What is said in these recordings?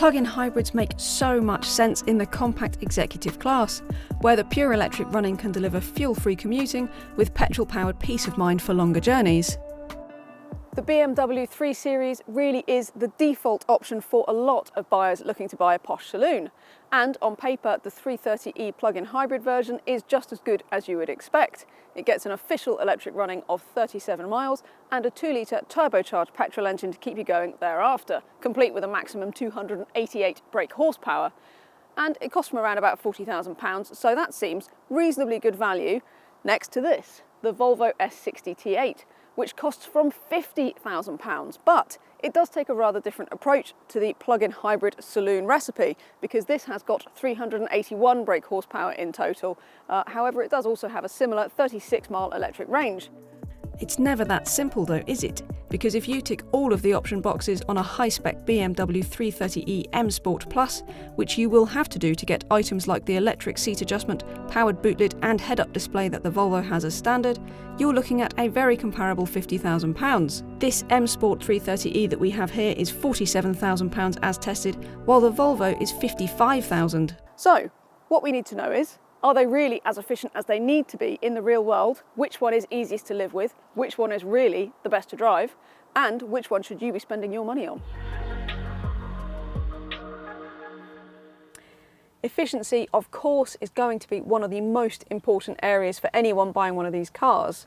plug-in hybrids make so much sense in the compact executive class, where the pure electric running can deliver fuel-free commuting with petrol-powered peace of mind for longer journeys. The BMW 3 Series really is the default option for a lot of buyers looking to buy a posh saloon. And on paper, the 330e plug-in hybrid version is just as good as you would expect. It gets an official electric running of 37 miles and a 2-litre turbocharged petrol engine to keep you going thereafter, complete with a maximum 288 brake horsepower. And it costs from around about £40,000, so that seems reasonably good value next to this, the Volvo S60 T8, which costs from £50,000, but it does take a rather different approach to the plug-in hybrid saloon recipe, because this has got 381 brake horsepower in total. However, it does also have a similar 36-mile electric range. It's never that simple though, is it? Because if you tick all of the option boxes on a high-spec BMW 330e M Sport Plus, which you will have to do to get items like the electric seat adjustment, powered bootlit and head-up display that the Volvo has as standard, you're looking at a very comparable £50,000. This M Sport 330e that we have here is £47,000 as tested, while the Volvo is £55,000. So, what we need to know is, are they really as efficient as they need to be in the real world? Which one is easiest to live with? Which one is really the best to drive? And which one should you be spending your money on? Efficiency, of course, is going to be one of the most important areas for anyone buying one of these cars.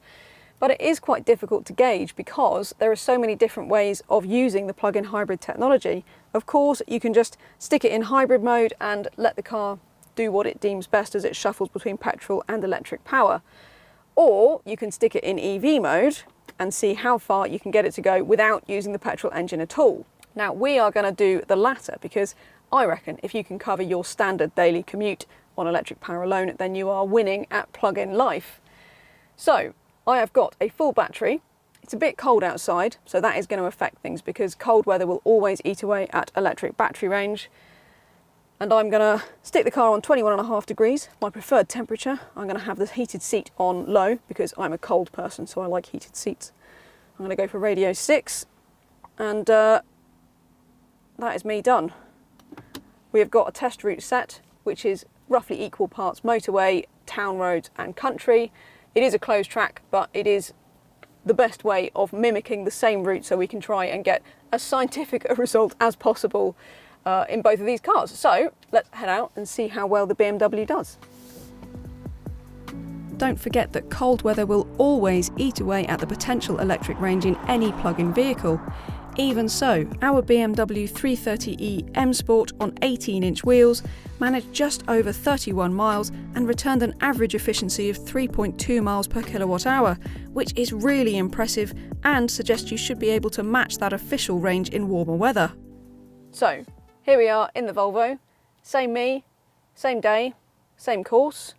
But it is quite difficult to gauge because there are so many different ways of using the plug-in hybrid technology. Of course, you can just stick it in hybrid mode and let the car do what it deems best as it shuffles between petrol and electric power. Or you can stick it in EV mode and see how far you can get it to go without using the petrol engine at all. Now, we are going to do the latter because I reckon if you can cover your standard daily commute on electric power alone, then you are winning at plug-in life. So I have got a full battery. It's a bit cold outside, so that is going to affect things because cold weather will always eat away at electric battery range. And I'm going to stick the car on 21.5 degrees, my preferred temperature. I'm going to have the heated seat on low because I'm a cold person, so I like heated seats. I'm going to go for radio 6, and that is me done. We have got a test route set, which is roughly equal parts motorway, town roads and country. It is a closed track, but it is the best way of mimicking the same route so we can try and get as scientific a result as possible in both of these cars. So let's head out and see how well the BMW does. Don't forget that cold weather will always eat away at the potential electric range in any plug-in vehicle. Even so, our BMW 330e M Sport on 18-inch wheels managed just over 31 miles and returned an average efficiency of 3.2 miles per kilowatt hour, which is really impressive and suggests you should be able to match that official range in warmer weather. So, here we are in the Volvo, same me, same day, same course.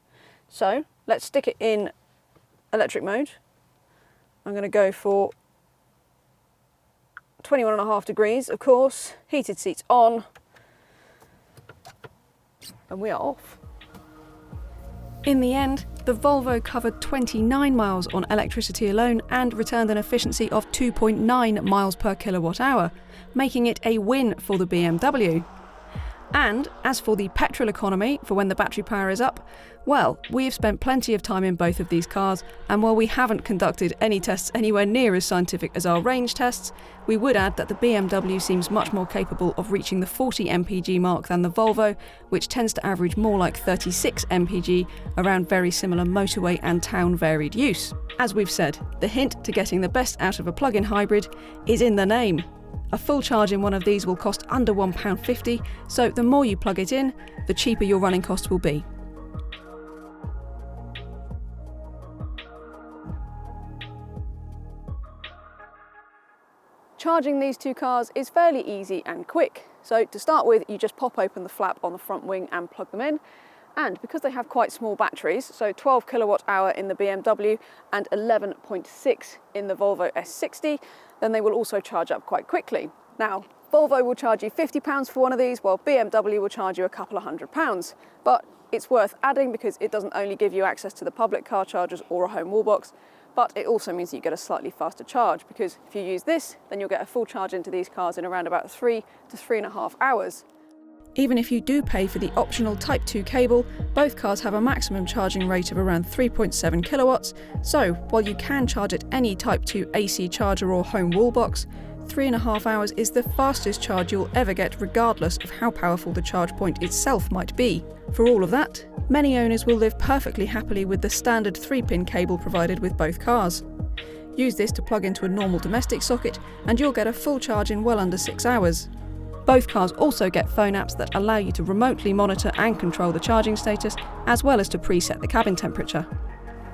So let's stick it in electric mode. I'm going to go for 21.5 degrees, of course, heated seats on, and we are off. In the end, the Volvo covered 29 miles on electricity alone and returned an efficiency of 2.9 miles per kilowatt hour, making it a win for the BMW. And as for the petrol economy, for when the battery power is up, well, we've spent plenty of time in both of these cars, and while we haven't conducted any tests anywhere near as scientific as our range tests, we would add that the BMW seems much more capable of reaching the 40 mpg mark than the Volvo, which tends to average more like 36 mpg around very similar motorway and town varied use. As we've said, the hint to getting the best out of a plug-in hybrid is in the name. A full charge in one of these will cost under £1.50, so the more you plug it in, the cheaper your running costs will be. Charging these two cars is fairly easy and quick. So to start with, you just pop open the flap on the front wing and plug them in. And because they have quite small batteries, so 12 kilowatt hour in the BMW and 11.6 in the Volvo S60, then they will also charge up quite quickly. Now, Volvo will charge you £50 for one of these, while BMW will charge you a couple of £100. But it's worth adding because it doesn't only give you access to the public car chargers or a home wall box, but it also means that you get a slightly faster charge, because if you use this, then you'll get a full charge into these cars in around about 3 to 3.5 hours. Even if you do pay for the optional Type 2 cable, both cars have a maximum charging rate of around 3.7 kilowatts, so while you can charge at any Type 2 AC charger or home wall box, 3.5 hours is the fastest charge you'll ever get regardless of how powerful the charge point itself might be. For all of that, many owners will live perfectly happily with the standard 3-pin cable provided with both cars. Use this to plug into a normal domestic socket and you'll get a full charge in well under 6 hours. Both cars also get phone apps that allow you to remotely monitor and control the charging status, as well as to preset the cabin temperature.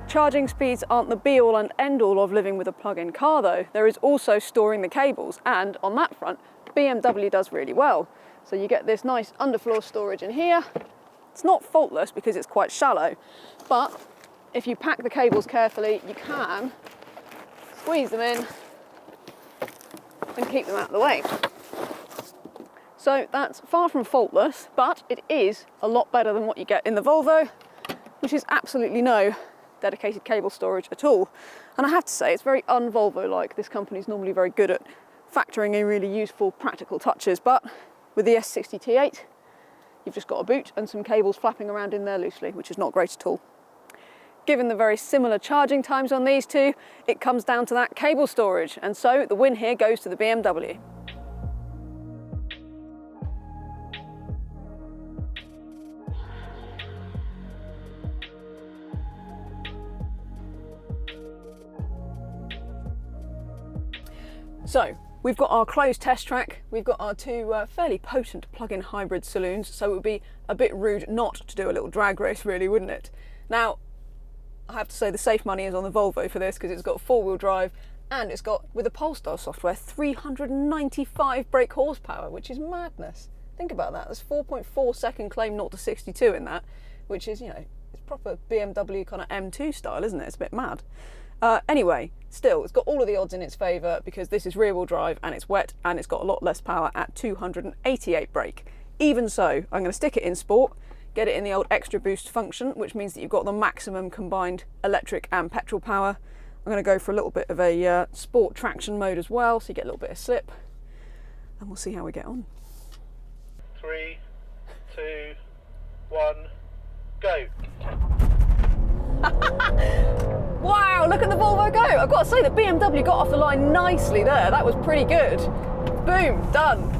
Charging speeds aren't the be-all and end-all of living with a plug-in car though. There is also storing the cables, and on that front, BMW does really well. So you get this nice underfloor storage in here. It's not faultless because it's quite shallow, but if you pack the cables carefully, you can squeeze them in and keep them out of the way. So that's far from faultless, but it is a lot better than what you get in the Volvo, which is absolutely no dedicated cable storage at all. And I have to say, it's very un-Volvo-like. This company's normally very good at factoring in really useful practical touches, but with the S60 T8, you've just got a boot and some cables flapping around in there loosely, which is not great at all. Given the very similar charging times on these two, it comes down to that cable storage, and so the win here goes to the BMW. So, we've got our closed test track, we've got our two fairly potent plug-in hybrid saloons, so it would be a bit rude not to do a little drag race really, wouldn't it? Now, I have to say the safe money is on the Volvo for this because it's got 4-wheel drive and it's got, with the Polestar software, 395 brake horsepower, which is madness. Think about that, there's 4.4 second claim 0 to 62 in that, which is, you know, it's proper BMW kind of M2 style, isn't it? It's a bit mad. Anyway, still, it's got all of the odds in its favour because this is rear-wheel drive and it's wet and it's got a lot less power at 288 brake. Even so, I'm going to stick it in sport, get it in the old extra boost function, which means that you've got the maximum combined electric and petrol power. I'm going to go for a little bit of a sport traction mode as well, so you get a little bit of slip, and we'll see how we get on. 3, 2, 1, go! Wow, look at the Volvo go! I've got to say, the BMW got off the line nicely there. That was pretty good. Boom, done.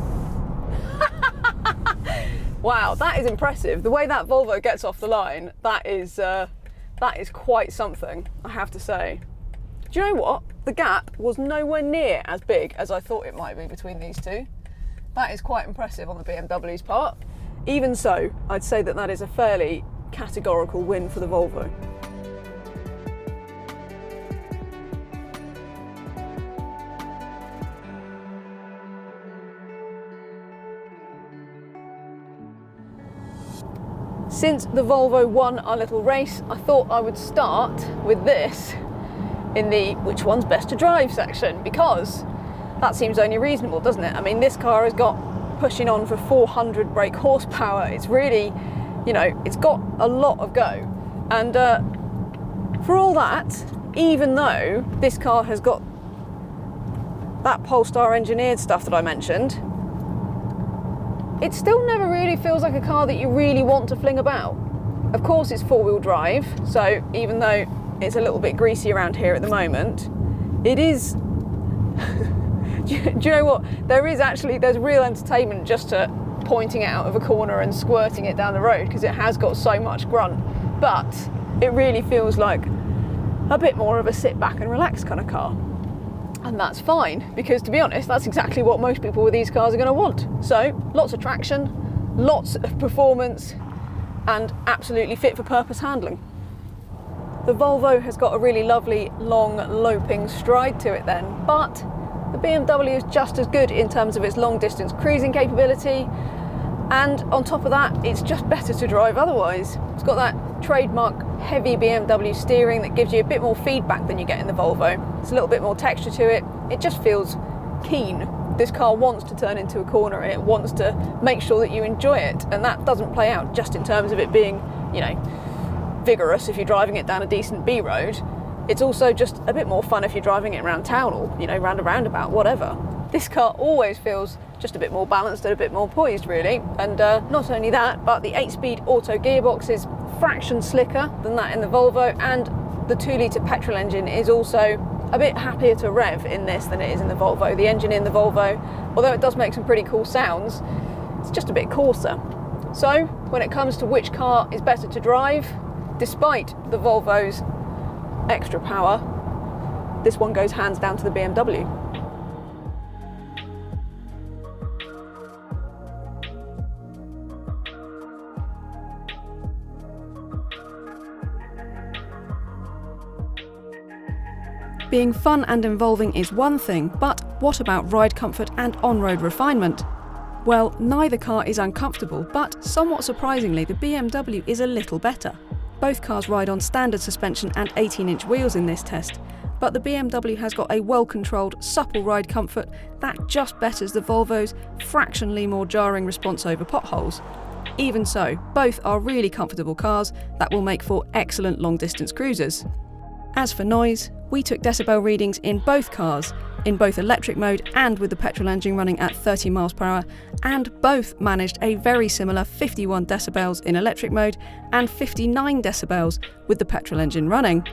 Wow, that is impressive. The way that Volvo gets off the line, that is quite something, I have to say. Do you know what? The gap was nowhere near as big as I thought it might be between these two. That is quite impressive on the BMW's part. Even so, I'd say that that is a fairly categorical win for the Volvo. Since the Volvo won our little race, I thought I would start with this in the which one's best to drive section, because that seems only reasonable, doesn't it? I mean, this car has got pushing on for 400 brake horsepower. It's really, you know, it's got a lot of go. And for all that, even though this car has got that Polestar engineered stuff that I mentioned, it still never really feels like a car that you really want to fling about. Of course, it's 4-wheel drive, so even though it's a little bit greasy around here at the moment, it is... do you know what? There's real entertainment just to pointing it out of a corner and squirting it down the road, because it has got so much grunt, but it really feels like a bit more of a sit back and relax kind of car. And that's fine, because to be honest, that's exactly what most people with these cars are going to want. So, lots of traction, lots of performance, and absolutely fit for purpose handling. The Volvo has got a really lovely, long, loping stride to it then, but the BMW is just as good in terms of its long distance cruising capability, and on top of that, it's just better to drive otherwise. It's got that trademark heavy BMW steering that gives you a bit more feedback than you get in the Volvo. It's a little bit more texture to it. It just feels keen. This car wants to turn into a corner and it wants to make sure that you enjoy it, and that doesn't play out just in terms of it being, you know, vigorous if you're driving it down a decent B road. It's also just a bit more fun if you're driving it around town or, you know, round a roundabout, whatever. This car always feels just a bit more balanced and a bit more poised, really. And not only that, but the 8-speed auto gearbox is fraction slicker than that in the Volvo, and the 2-litre petrol engine is also a bit happier to rev in this than it is in the Volvo. The engine in the Volvo, although it does make some pretty cool sounds, it's just a bit coarser. So when it comes to which car is better to drive, despite the Volvo's extra power, this one goes hands down to the BMW. Being fun and involving is one thing, but what about ride comfort and on-road refinement? Well, neither car is uncomfortable, but somewhat surprisingly, the BMW is a little better. Both cars ride on standard suspension and 18-inch wheels in this test, but the BMW has got a well-controlled, supple ride comfort that just betters the Volvo's fractionally more jarring response over potholes. Even so, both are really comfortable cars that will make for excellent long-distance cruisers. As for noise, we took decibel readings in both cars, in both electric mode and with the petrol engine running at 30 miles per hour, and both managed a very similar 51 decibels in electric mode and 59 decibels with the petrol engine running.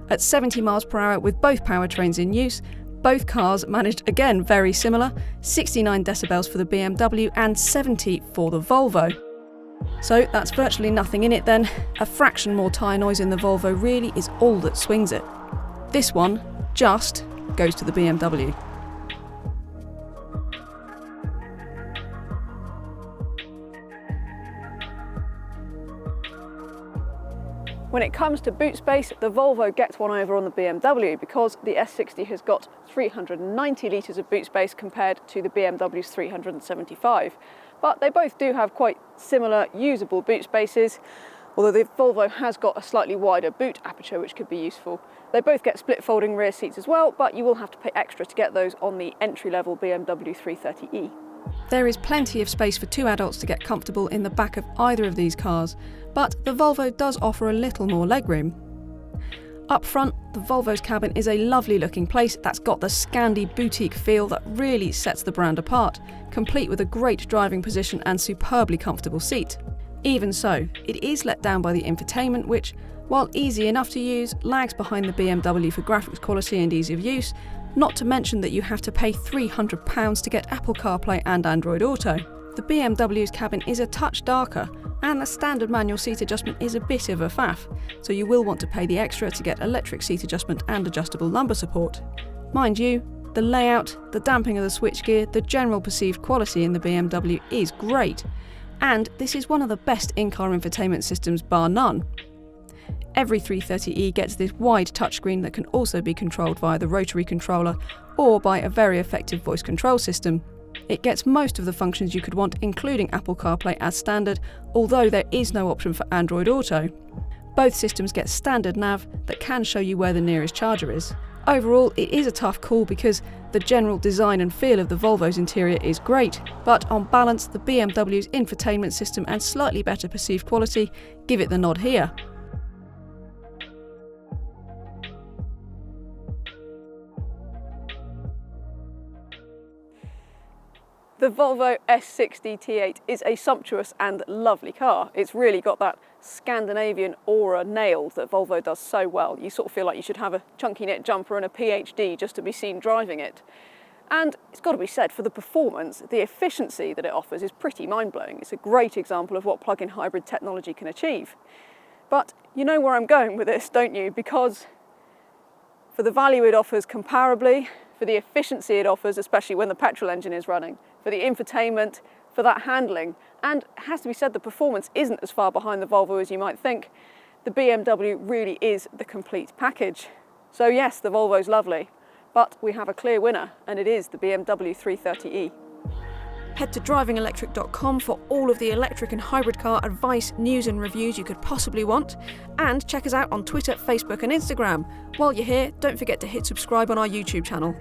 At 70 miles per hour with both powertrains in use, both cars managed again very similar, 69 decibels for the BMW and 70 for the Volvo. So that's virtually nothing in it then. A fraction more tyre noise in the Volvo really is all that swings it. This one just goes to the BMW. When it comes to boot space, the Volvo gets one over on the BMW because the S60 has got 390 litres of boot space compared to the BMW's 375. But they both do have quite similar usable boot spaces, although the Volvo has got a slightly wider boot aperture which could be useful. They both get split folding rear seats as well, but you will have to pay extra to get those on the entry-level BMW 330e. There is plenty of space for two adults to get comfortable in the back of either of these cars, but the Volvo does offer a little more legroom. Up front, the Volvo's cabin is a lovely looking place that's got the Scandi boutique feel that really sets the brand apart, complete with a great driving position and superbly comfortable seat. Even so, it is let down by the infotainment which, while easy enough to use, lags behind the BMW for graphics quality and ease of use, not to mention that you have to pay £300 to get Apple CarPlay and Android Auto. The BMW's cabin is a touch darker, and the standard manual seat adjustment is a bit of a faff, so you will want to pay the extra to get electric seat adjustment and adjustable lumbar support. Mind you, the layout, the damping of the switchgear, the general perceived quality in the BMW is great, and this is one of the best in-car infotainment systems bar none. Every 330e gets this wide touchscreen that can also be controlled via the rotary controller or by a very effective voice control system. It gets most of the functions you could want, including Apple CarPlay as standard, although there is no option for Android Auto. Both systems get standard nav that can show you where the nearest charger is. Overall, it is a tough call because the general design and feel of the Volvo's interior is great, but on balance, the BMW's infotainment system and slightly better perceived quality give it the nod here. The Volvo S60 T8 is a sumptuous and lovely car. It's really got that Scandinavian aura nailed that Volvo does so well. You sort of feel like you should have a chunky knit jumper and a PhD just to be seen driving it. And it's got to be said, for the performance, the efficiency that it offers is pretty mind-blowing. It's a great example of what plug-in hybrid technology can achieve. But you know where I'm going with this, don't you? Because for the value it offers comparably, for the efficiency it offers, especially when the petrol engine is running, for the infotainment, for that handling, and it has to be said the performance isn't as far behind the Volvo as you might think. The BMW really is the complete package. So yes, the Volvo's lovely, but we have a clear winner, and it is the BMW 330e. Head to DrivingElectric.com for all of the electric and hybrid car advice, news and reviews you could possibly want, and check us out on Twitter, Facebook and Instagram. While you're here, don't forget to hit subscribe on our YouTube channel.